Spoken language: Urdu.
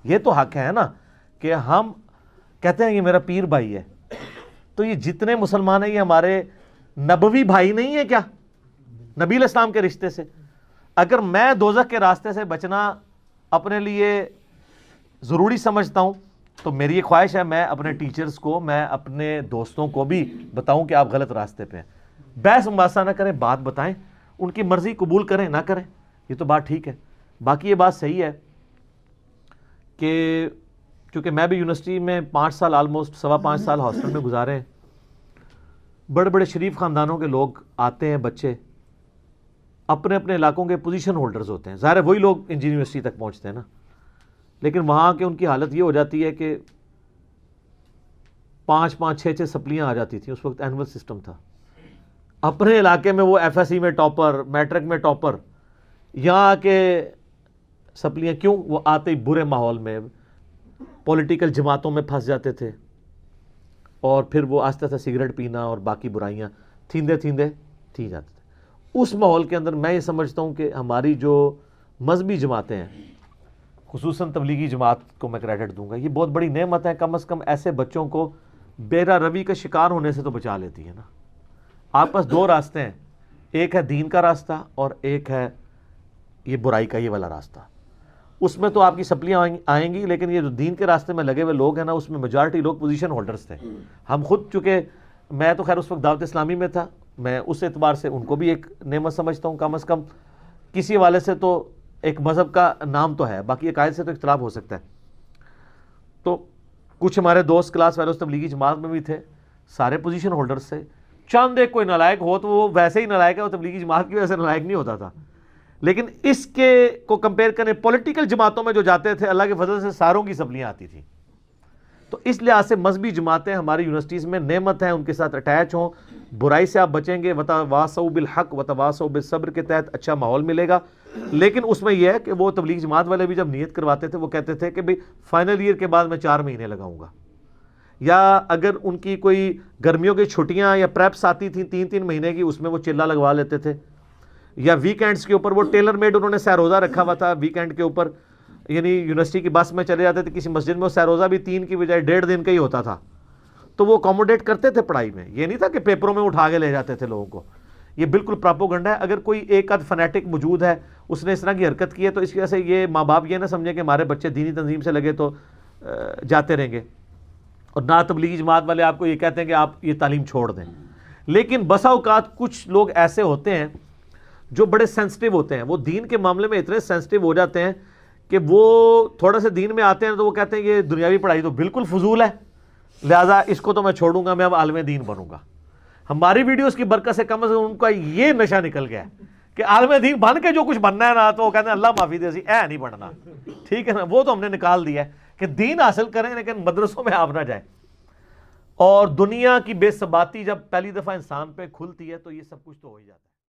یہ تو حق ہے نا کہ ہم کہتے ہیں یہ میرا پیر بھائی ہے، تو یہ جتنے مسلمان ہیں یہ ہمارے نبوی بھائی نہیں ہیں کیا، نبی علیہ السلام کے رشتے سے؟ اگر میں دوزخ کے راستے سے بچنا اپنے لیے ضروری سمجھتا ہوں تو میری یہ خواہش ہے میں اپنے ٹیچرز کو، میں اپنے دوستوں کو بھی بتاؤں کہ آپ غلط راستے پہ ہیں. بحث مباحثہ نہ کریں، بات بتائیں، ان کی مرضی قبول کریں نہ کریں، یہ تو بات ٹھیک ہے. باقی یہ بات صحیح ہے کہ چونکہ میں بھی یونیورسٹی میں 5 سال آلموسٹ 5.25 سال ہاسٹل میں گزارے ہیں، بڑے بڑے شریف خاندانوں کے لوگ آتے ہیں، بچے اپنے اپنے علاقوں کے پوزیشن ہولڈرز ہوتے ہیں، ظاہر ہے وہی لوگ انجینئر یونیورسٹی تک پہنچتے ہیں نا، لیکن وہاں کے ان کی حالت یہ ہو جاتی ہے کہ 5 6 سپلیاں آ جاتی تھیں، اس وقت اینول سسٹم تھا. اپنے علاقے میں وہ ایف ایس سی میں ٹاپر، میٹرک میں ٹاپر، یہاں کے سپلیاں کیوں؟ وہ آتے ہی برے ماحول میں پولیٹیکل جماعتوں میں پھنس جاتے تھے، اور پھر وہ آہستہ آہستہ سگریٹ پینا اور باقی برائیاں تھیندے تھی جاتے تھے. اس ماحول کے اندر میں یہ سمجھتا ہوں کہ ہماری جو مذہبی جماعتیں ہیں، خصوصاً تبلیغی جماعت کو میں کریڈٹ دوں گا، یہ بہت بڑی نعمت ہے، کم از کم ایسے بچوں کو بیرا روی کا شکار ہونے سے تو بچا لیتی ہے نا. آپ پاس 2 راستے ہیں، ایک ہے دین کا راستہ اور ایک ہے یہ برائی کا یہ والا راستہ. اس میں تو آپ کی سپلیاں آئیں گی، لیکن یہ جو دین کے راستے میں لگے ہوئے لوگ ہیں نا، اس میں میجارٹی لوگ پوزیشن ہولڈرز تھے. ہم خود، چونکہ میں تو خیر اس وقت دعوت اسلامی میں تھا، میں اس اعتبار سے ان کو بھی ایک نعمت سمجھتا ہوں، کم از کم کسی حوالے سے تو ایک مذہب کا نام تو ہے، باقی عقائد سے تو اختلاف ہو سکتا ہے. تو کچھ ہمارے دوست کلاس فیلوز تبلیغی جماعت میں بھی تھے، سارے پوزیشن ہولڈرز تھے. چند ایک کوئی نالائق ہو تو وہ ویسے ہی نالائق ہے، وہ تبلیغی جماعت کی وجہ سے نالائق نہیں ہوتا تھا. لیکن اس کے کو کمپیئر کریں پولیٹیکل جماعتوں میں جو جاتے تھے، اللہ کے فضل سے ساروں کی سپلیاں آتی تھیں. تو اس لحاظ سے مذہبی جماعتیں ہماری یونیورسٹیز میں نعمت ہیں، ان کے ساتھ اٹیچ ہوں، برائی سے آپ بچیں گے، وتواصوا بالحق وتواصوا بالصبر کے تحت اچھا ماحول ملے گا. لیکن اس میں یہ ہے کہ وہ تبلیغ جماعت والے بھی جب نیت کرواتے تھے وہ کہتے تھے کہ بھئی فائنل ایئر کے بعد میں 4 مہینے لگاؤں گا، یا اگر ان کی کوئی گرمیوں کی چھٹیاں یا پریپس آتی تھیں 3 مہینے کی، اس میں وہ چلہ لگوا لیتے تھے. یا ویکینڈز کے اوپر وہ ٹیلر میڈ انہوں نے سہروزہ رکھا ہوا تھا ویکینڈ کے اوپر، یعنی یونیورسٹی کی بس میں چلے جاتے تھے کسی مسجد میں، وہ سہروزہ بھی 3 کی بجائے 1.5 دن کا ہی ہوتا تھا. تو وہ اکوموڈیٹ کرتے تھے پڑھائی میں، یہ نہیں تھا کہ پیپروں میں اٹھا کے لے جاتے تھے لوگوں کو. یہ بالکل پراپوگنڈا ہے. اگر کوئی ایک آدھ فنیٹک موجود ہے، اس نے اس طرح کی حرکت کی ہے، تو اس کی وجہ سے یہ ماں باپ یہ نہ سمجھیں کہ ہمارے بچے دینی تنظیم سے لگے تو جاتے رہیں گے. اور نہ تبلیغی جماعت والے آپ کو یہ کہتے ہیں کہ آپ یہ تعلیم چھوڑ دیں. لیکن بسا اوقات کچھ لوگ ایسے ہوتے ہیں جو بڑے سینسٹیو ہوتے ہیں، وہ دین کے معاملے میں اتنے سینسٹیو ہو جاتے ہیں کہ وہ تھوڑا سا دین میں آتے ہیں تو وہ کہتے ہیں یہ دنیاوی پڑھائی تو بالکل فضول ہے، لہٰذا اس کو تو میں چھوڑوں گا، میں اب عالم دین بنوں گا. ہماری ویڈیوز کی برکت سے کم از کم ان کا یہ نشہ نکل گیا ہے کہ عالم دین بن کے جو کچھ بننا ہے نا، تو وہ کہتے ہیں اللہ معافی دے، اے نہیں بننا. ٹھیک ہے نا، وہ تو ہم نے نکال دیا ہے کہ دین حاصل کریں لیکن مدرسوں میں آپ نہ جائیں. اور دنیا کی بے ثباتی جب پہلی دفعہ انسان پہ کھلتی ہے تو یہ سب کچھ تو ہو ہی جاتا ہے.